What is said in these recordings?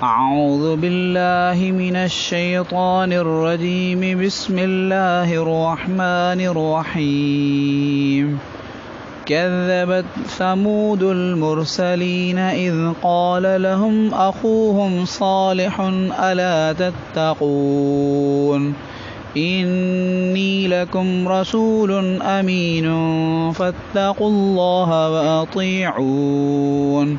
أعوذ بالله من الشيطان الرجيم بسم الله الرحمن الرحيم كذبت ثمود المرسلين إذ قال لهم أخوهم صالح ألا تتقون إني لكم رسول أمين فاتقوا الله وأطيعون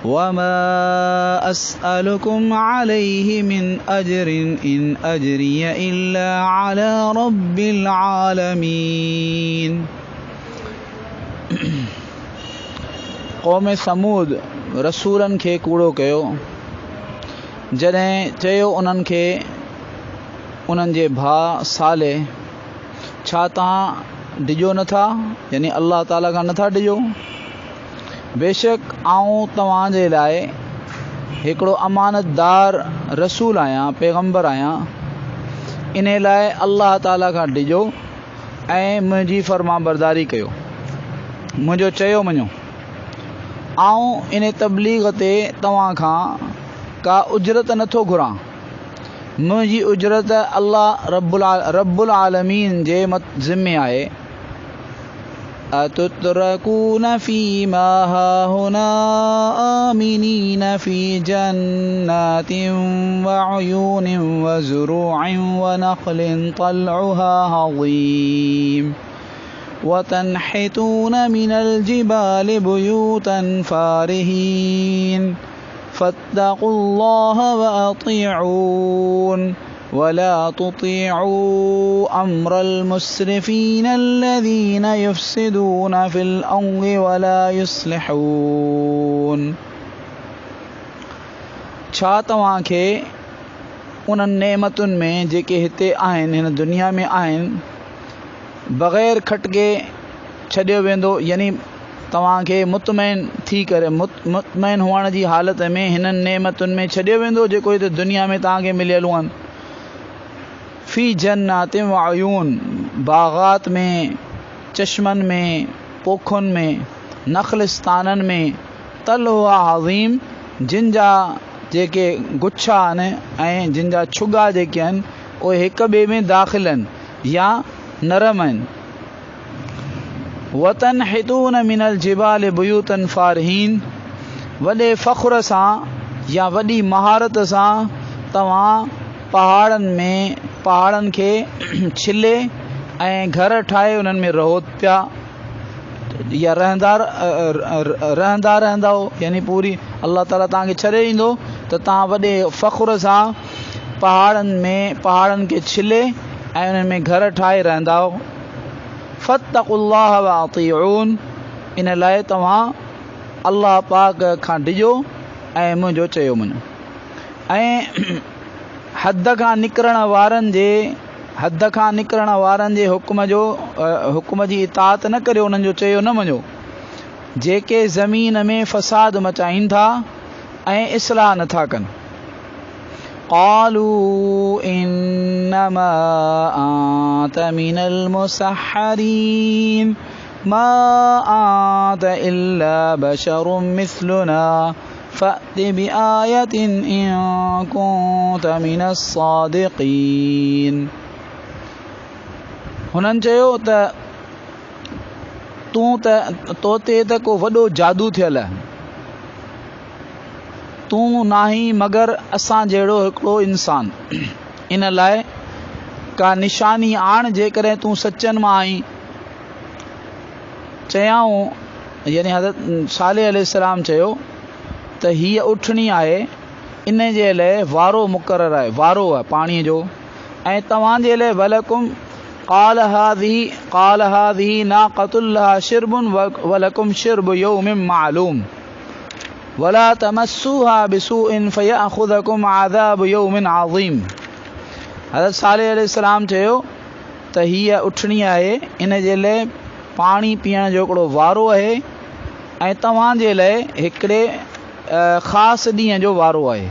وما أسألكم عليه من أجر إن أجري إلا على رب العالمين. قوم समूद रसूलनि खे कूड़ो कयो जॾहिं चयो उन्हनि खे उन्हनि जे भाउ साले छा तव्हां डिॼो नथा यानी अल्लाह ताला खां नथा डिॼो बेशक आऊं तव्हांजे लाइ हिकिड़ो अमानतदार रसूल आहियां पैगंबर आहियां इन लाइ अल्लाह ताला खां डिॼो ऐं मुंहिंजी फरमाबरदारी कयो मुंहिंजो चयो मञो आऊं इन तबलीग ते तव्हां खां का उजरत नथो घुरां मुंहिंजी उजरत अल्लाह रब्बुल आलमीन जे ज़िम्मे आहे अतुतरकून फीमा हाहुना आमिनीन फी जन्नातिन वअयूनिन वज़ुरूइन वनख़लिन तल्उहा हज़ीम वतन्हितून मिनल जिबालि बुयूतन फारिहीन फत्तक़ुल्लाह वअतीऊन वला तुतीऊ अम्रल मुस्रिफीन अल्लज़ीन युफ़्सिदून फ़िल अर्ज़ि वला युस्लिहून। छा तव्हांखे उन्हनि नेमतुनि में जेके हिते आहिनि हिन दुनिया में आहिनि बग़ैर खटके छॾियो वेंदो यानी तव्हांखे मुतमइन थी करे मुतमइन हुअण जी हालत में हिननि नेमतुनि में छॾियो वेंदो जेको हिते दुनिया में तव्हांखे मिलियलूं आहिनि फ़ी जन्नातिन व अयून बाग़ात में चश्मनि में पोखुनि में नख़लिस्ताननि में तल्हुआ हज़ीम जिन जा जेके गुच्छा आहिनि ऐं जिन जा छुगा जेके आहिनि उहे हिक ॿिए में दाख़िल आहिनि या नरम आहिनि वतन्हितून मिनल जिबालि बुयूतन फारिहीन वॾे फ़ख़्र सां या वॾी महारत सां तव्हां पहाड़नि खे छिले ऐं घर ठाहे उन्हनि में रहो पिया या रहंदा हो यानी पूरी अल्लाह ताला तव्हांखे छॾे ईंदो त तव्हां वॾे फ़ख़्र सां पहाड़नि खे छिले ऐं उन्हनि में घर ठाहे रहंदा हो फत्तक़ुल्लाह व अतीऊन इन लाइ तव्हां अल्लाह पाक खां डिॼो ऐं मुंहिंजो चयो मञो ऐं हद खां निकिरण वारनि जे हुक्म जी इताअत न करियो उन्हनि जो चयो न मञो जेके ज़मीन में फ़साद मचाइनि था ऐं इस्लाह नथा कनि क़ालू इन्नमा अंत मिनल मुसहरीन मा अंत इल्ला बशरुम मिस्लुना फ़अति बिआयतिन इन कुंत मिनस सादिक़ीन। हुननि चयो त तोते त को वॾो जादू थियल आहे तूं नाही मगर असां जहिड़ो हिकिड़ो इंसान इन लाइ का निशानी आण जेकॾहिं तूं सचनि मां आहीं चयाऊं यानी हज़रत सालेह अलैहिस्सलाम चयो त हीअ उठणी आहे इन जे लाइ वारो मुक़ररु आहे वारो आहे पाणीअ जो ऐं तव्हांजे लाइ वलकुम क़ाल हाज़िही नाक़तुन लहा शिरबुन वलकुम शिरबु यौमिन मालूम वला तमस्सूहा बिसूइन फयअख़ुज़कुम आज़ाबु यौमिन अज़ीम। हज़रत सालेह अलैहिस्सलाम चयो त हीअ उठणी आहे इन जे लाइ पाणी पीअण जो हिकिड़ो वारो आहे ऐं तव्हांजे लाइ हिकिड़े ख़ासि ॾींहं जो वारो आहे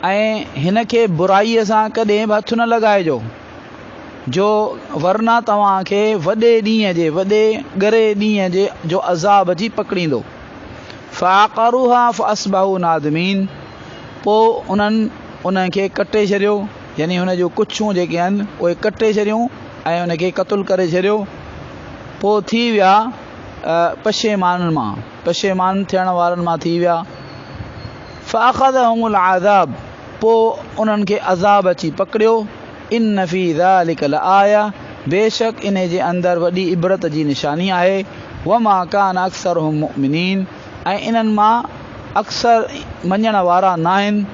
ऐं हिन खे बुराईअ सां कॾहिं बि हथु न लॻाइजो जो वरना तव्हांखे वॾे ॻरे ॾींहं जो अज़ाब अची पकड़ींदो फ़अक़रूहा फ़अस्बहू नादिमीन पोइ उनखे कटे छॾियो, यानी हुन जूं कुछूं जेके आहिनि उहे कटे छॾियूं ऐं उनखे क़तलु करे छॾियो। पोइ थी विया पशेमान थियण वारनि मां थी विया। फ़अख़ज़हुमुल आज़ाब, पोइ उन्हनि खे अज़ाब अची पकड़ियो। इन फ़ी ज़ालिक लआया, बेशक इन जे अंदरि वॾी इबरत जी निशानी आहे। वमा कान अक्सरुहुम मुमिनीन, ऐं इन्हनि मां अक्सर मञण वारा न आहिनि।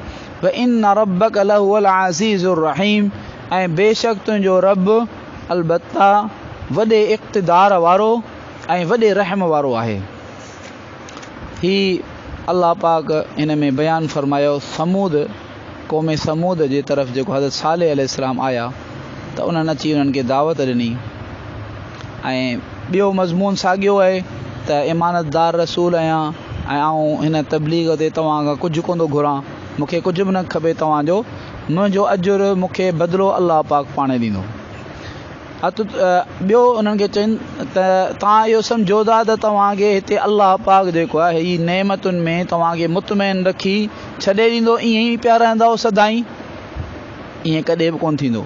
व इन रब्बक लहुवल अज़ीज़ुर रहीम, ऐं बेशक तुंहिंजो रब अलबत्ता वॾे इक़्तिदार वारो ऐं वॾे रहम वारो आहे। ही अल्लाह पाक इन में बयानु फरमायो क़ौम समूद जे तरफ़ जेको हज़रत सालेह अलैहिस्सलाम आया त उन्हनि अची उन्हनि खे दावत ॾिनी। ऐं ॿियो मज़मून साॻियो आहे त इमानतदार रसूल आहियां ऐं आऊं हिन तबलीग ते तव्हां खां कुझु कोन थो घुरां, मूंखे कुझु बि न खपे तव्हांजो, मुंहिंजो अजुर मूंखे बदिलो अल्लाह पाक पाणे ॾींदो। ॿियो उन्हनि खे चवनि त तव्हां इहो सम्झो था त तव्हांखे हिते अल्लाह पाक जेको आहे हीअ नेमतुनि में तव्हांखे मुतमइन रखी छॾे ॾींदो, ईअं ई पिया रहंदव सदाईं, ईअं कॾहिं बि कोन थींदो।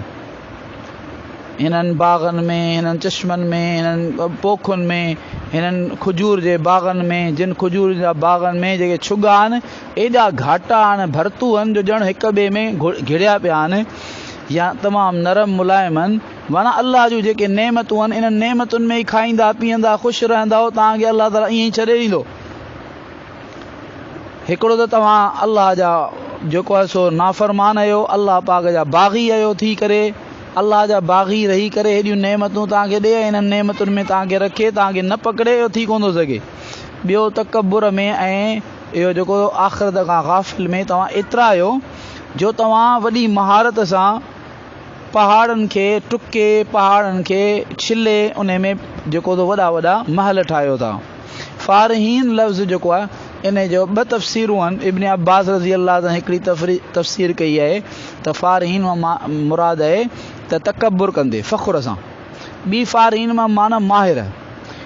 हिननि बाग़नि में, हिननि चश्मनि में, हिननि पोखुनि में, हिननि खजूर जे बाग़नि में, जिन खजूर जा बाग़नि में जेके छुगा आहिनि एॾा घाटा आहिनि, भरतू आहिनि जो ॼण हिक ॿिए में घिड़िया पिया आहिनि, या तमामु नरम मुलायम आहिनि। माना अल्लाह जूं जेके नेमतूं आहिनि इन्हनि नेमतुनि में ई खाईंदा पीअंदा ख़ुशि रहंदा, तव्हांखे अल्लाह ताला ईअं ई छॾे ॾींदो। हिकिड़ो त तव्हां अल्लाह जा जेको आहे सो नाफ़रमान आहियो, अल्लाह पाक जा बाग़ी आहियो थी करे, अल्लाह जा बाग़ी रही करे हेॾियूं नेमतूं तव्हांखे ॾे, इन्हनि नेमतुनि में तव्हांखे रखे, तव्हांखे न पकड़े, इहो थी कोन थो सघे। ॿियो तकबुर में ऐं इहो जेको आख़िरत खां गाफ़िल में तव्हां एतिरा आहियो जो तव्हां वॾी महारत सां पहाड़नि खे टुके, पहाड़नि खे छिले, उन में जेको तो वॾा वॾा महल ठाहियो था। फ़ारहीन लफ़्ज़ जेको आहे इन जो ॿ तफ़सीरूं आहिनि। इब्न अब्बास रज़ी अल्लाह तां हिकिड़ी तफ़सीर कई आहे त फ़ारहीन मां मुराद आहे त तकबुर कंदे फ़ख़ुर सां, ॿी फ़ारहीन मां माना माहिर।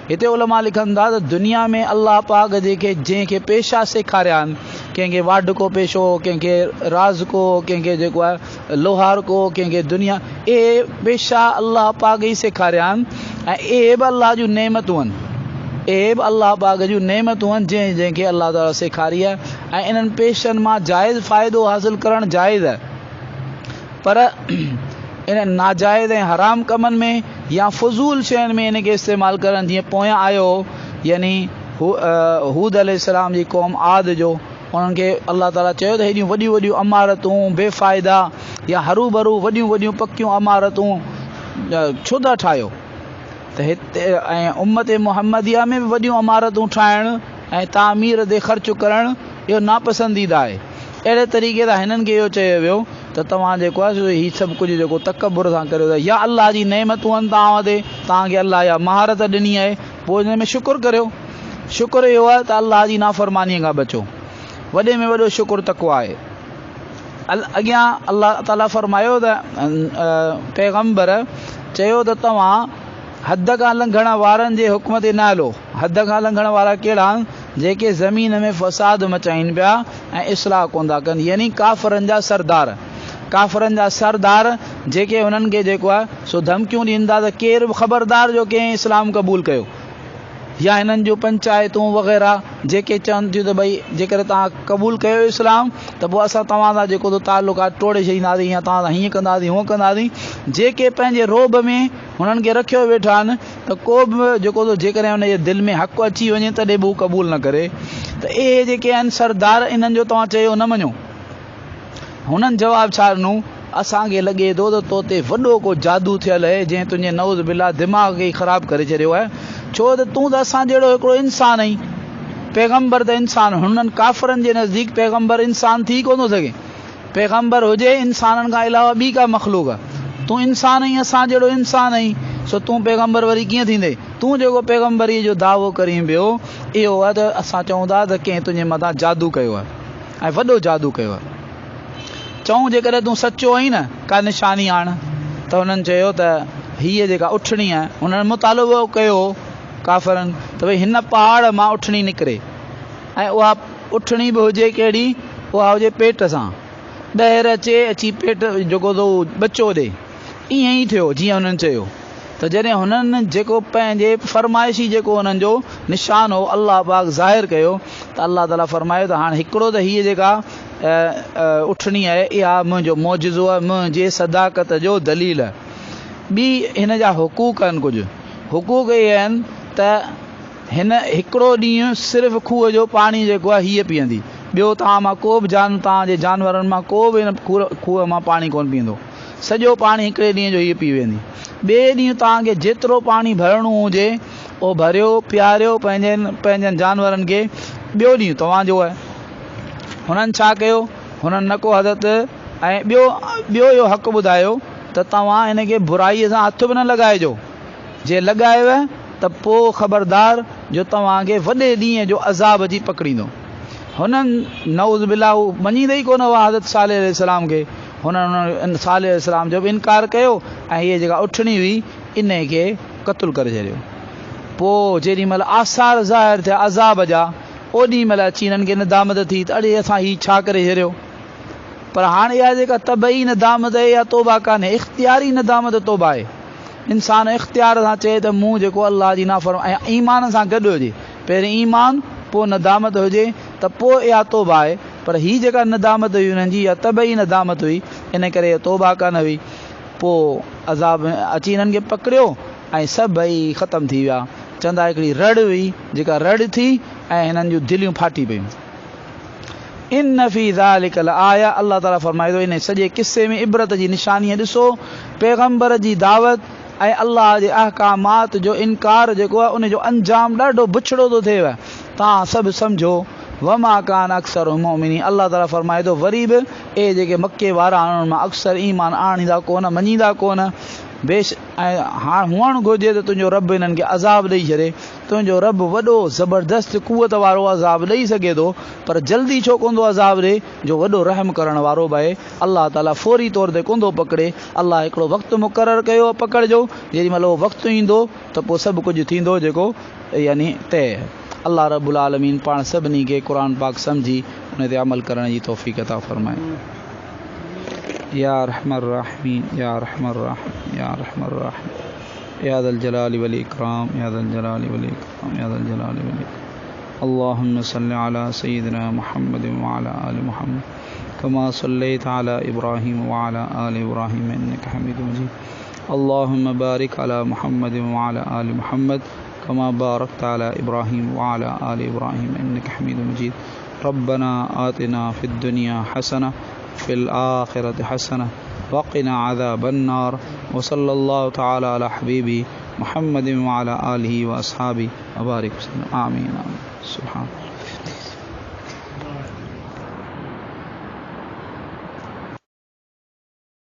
हिते उलमा लिखनि था त दुनिया में अल्लाह पाक जंहिंखे पेशा सेखारिया आहिनि, कंहिंखे वाढको पेशो, कंहिंखे राज़को, कंहिंखे जेको आहे लोहार को, कंहिंखे दुनिया, ए पेशा अल्लाह पाक ई सेखारिया आहिनि ऐं ए बि अल्लाह जूं नेमतूं आहिनि, ए बि अल्लाह पाक जूं नेमतूं आहिनि जंहिंखे अल्लाह ताला सेखारी आहे। ऐं इन्हनि पेशनि मां जाइज़ फ़ाइदो हासिलु करणु जाइज़ आहे, पर इन नाजाइज़ ऐं हराम कमनि में या फ़ुज़ूल शयुनि में इनखे इस्तेमालु करणु, जीअं पोयां आयो यानी हूद अलैहिस्सलाम जी क़ौम आद जो, उन्हनि खे अल्लाह ताला चयो त हेॾियूं वॾियूं वॾियूं अमारतूं बेफ़ाइदा या हरू भरू वॾियूं वॾियूं पकियूं अमारतूं छो था ठाहियो, त हिते ऐं उम्मत मुहम्मदिया में बि वॾियूं अमारतूं ठाहिणु ऐं तामीर ते ख़र्चु करणु इहो नापसंदीदा आहे। अहिड़े तरीक़े सां हिननि खे इहो चयो वियो त तव्हां जेको आहे हीउ सभु कुझु जेको तकबुर सां करियो था, या अल्लाह जी नेमतूं आहिनि तव्हां ते, तव्हांखे अल्लाह या महारत ॾिनी आहे, पोइ हिन में शुकुरु करियो। शुकुरु इहो आहे त अल्लाह जी नाफ़रमानीअ खां बचो, वॾे में वॾो शुकुरु तक़वा आहे। अॻियां अल्लाह ताला फरमायो त पैगम्बर चयो त तव्हां हद खां लंघण वारनि जे हुक्म ते न हलो। हद खां लंघण वारा कहिड़ा आहिनि? जेके ज़मीन में फ़साद मचाइनि पिया ऐं इस्लाह कोन था कनि, यानी काफ़रनि जा सरदार, काफ़रनि जा सरदार जेके हुननि खे जेको आहे सो धमकियूं ॾींदा त केर बि ख़बरदार जो कंहिं इस्लाम क़बूल कयो, या हिननि जूं पंचायतूं वग़ैरह जेके चवनि थियूं त भई जेकर तव्हां क़बूल कयो इस्लाम त पोइ असां तव्हां सां जेको ताल्लुकात तोड़े छॾींदासीं, या तव्हां सां हीअं कंदासीं हूअं कंदासीं। जेके पंहिंजे रोब में हुननि खे रखियो वेठा आहिनि त को बि जेको जेकॾहिं हुनजे दिलि में हक़ु अची वञे तॾहिं बि हू क़बूल न करे। त इहे जेके आहिनि सरदार, इन्हनि जो तव्हां चयो न मञो। हुननि जवाबु छा ॾिनो? असांखे लॻे थो त तो ते वॾो को जादू थियल आहे जंहिं तुंहिंजे नऊज़ बिल्ला दिमाग़ खे ख़राबु करे छॾियो आहे, छो त तूं त असां जहिड़ो हिकिड़ो इंसान आहीं, पैगम्बर त इंसान। हुननि काफ़रनि जे नज़दीक पैगम्बर इंसान थी कोन थो सघे, पैगम्बर हुजे इंसाननि खां अलावा ॿी का मख़लूक, तूं इंसान आहीं, असां जहिड़ो इंसान आहीं, सो तूं पैगम्बर वरी कीअं थींदे? तूं जेको पैगम्बरीअ जो दावो करीं पियो इहो आहे त असां चऊं था त कंहिं तुंहिंजे मथां जादू कयो आहे ऐं वॾो जादू कयो आहे। चऊं जेकॾहिं तूं सचो आहीं न, का निशानी आण। त हुननि चयो त हीअ जेका उठणी आहे, हुननि मुतालबो कयो काफ़रनि त भई हिन पहाड़ मां उठणी निकिरे, ऐं उहा उठणी बि हुजे कहिड़ी उहा हुजे पेट सां, ॿाहिरि अचे अची पेट जेको तो बचो ॾे, ईअं ई थियो जीअं हुननि चयो। त जॾहिं हुननि जेको पंहिंजे फरमाइशी जेको हुननि जो निशान हो अल्लाह पाक ज़ाहिर कयो, त अल्लाह ताला फरमायो त हाणे हिकिड़ो त हीअ जेका उठणी आहे इहा मुंहिंजो मौजिज़ो आहे, मुंहिंजे सदाकत जो दलील आहे। ॿी हिन जा हुकूक आहिनि, कुझु हुकूक इहे आहिनि त हिन हिकिड़ो ॾींहुं सिर्फ़ु खूह जो पाणी जेको आहे हीअ पीअंदी, ॿियो तव्हां मां को बि तव्हांजे जानवरनि मां को बि हिन खूह मां पाणी कोन पीअंदो, सॼो पाणी हिकिड़े ॾींहं जो हीअ पी वेंदी। ॿिए ॾींहुं तव्हांखे जेतिरो पाणी भरणो हुजे उहो भरियो, पीआरियो पंहिंजनि जानवरनि खे, ॿियो ॾींहुं तव्हांजो आहे। हुननि छा कयो, हुननि न को हदत ऐं ॿियो इहो हक़ु ॿुधायो त तव्हां हिन खे बुराईअ सां हथ बि न लॻाइजो, जे लॻायव त पोइ ख़बरदार जो तव्हांखे वॾे ॾींहं जो अज़ाब अची पकड़ींदो। हुननि नऊज़ बिल्लाह मञींदे ई कोन हुआ हज़रत सालेह अलैहिस्सलाम खे, हुननि सालेह अलैहिस्सलाम जो बि इनकार कयो ऐं हीअ जेका उठणी हुई इन खे क़तलु करे छॾियो। पोइ जेॾी महिल आसार ज़ाहिर थिया अज़ाब जा, ओॾी महिल अची हिननि खे नदामत थी त अड़े असां हीअ छा करे छॾियो। पर हाणे इहा जेका तबई नदामत आहे इहा तौबा कान्हे, इख़्तियारी नदामत तौबा आहे। इंसान इख़्तियार सां चए त मूं जेको अल्लाह जी नाफ़रमानी ऐं ईमान सां गॾु हुजे, पहिरीं ईमान पोइ नदामत हुजे त पोइ इहा तौबा आहे। पर हीअ जेका नदामत हुई हुननि जी इहा तबई नदामत हुई, इन करे इहा तौबा कान हुई। पोइ अज़ाब अची हिननि खे पकड़ियो ऐं सभई ख़तमु थी विया। चवंदा हिकिड़ी रड़ हुई जेका रड़ थी ऐं हिननि जूं दिलियूं फाटी पियूं। इन फी ज़ालिक लआया, अल्लाह ताला फरमाए थो इन सॼे किस्से में इबरत जी निशानी ॾिसो, पैगंबर जी दावत ऐं अल्लाह जे अहकामात जो इनकार जेको आहे उनजो अंजाम ॾाढो बुछड़ो थो थिएव, तव्हां सभु सम्झो। वमा कान अक्सर मोमिनी, अल्लाह ताला फरमाए थो वरी बि ए जेके मके वारा उन्हनि मां अक्सर ईमान आणींदा कोन, मञींदा कोन। ऐं हाणे हुअणु घुरिजे त तुंहिंजो रब हिननि खे अज़ाब ॾेई छॾे, तुंहिंजो रब वॾो ज़बरदस्त कुवत वारो अज़ाब ॾेई सघे थो, पर जल्दी छो कोन थो अज़ाब ॾे, जो वॾो रहम करण वारो बि आहे। अल्लाह ताला फौरी तौर ते कोन थो पकड़े, अल्लाह हिकिड़ो वक़्तु मुक़ररु कयो पकड़जो, जेॾी महिल उहो वक़्तु ईंदो त पोइ सभु कुझु थींदो जेको यानी तय। अल्लाह रब्बुल आलमीन पाण सभिनी खे क़ुरान पाक सम्झी उन ते अमल करण जी तौफ़ीक़ अता फ़रमाए। या रहमर राहिमीन, या रहमर राहिमीन, या रहमर राहिमीन, या ज़ल जलाली वल इकराम, या ज़ल जलाली वल इकराम, या ज़ल जलाली वल इकराम। अल्लाहुम्मा सल्लि अला सय्यिदिना मुहम्मद व अला आलि मुहम्मद कमा सल्लैता अला इब्राहीम व अला आलि इब्राहीम इन्नका हमीदुम मजीद। अल्लाहुम्मा बारिक अला मुहम्मद व अला आलि मुहम्मद कमा बारकता अला इब्राहीम व अला आलि इब्राहीम इन्नका हमीदुम मजीद। रब्बना आतिना फिद दुनिया हसना फिल आखिरति हसना वक़िना अज़ाबन नार। व सल्लल्लाहु तआला अला हबीबी मुहम्मद व अला आलिहि व अस्हाबी व बारिक वसल्लम। आमीन आमीन। सुभान।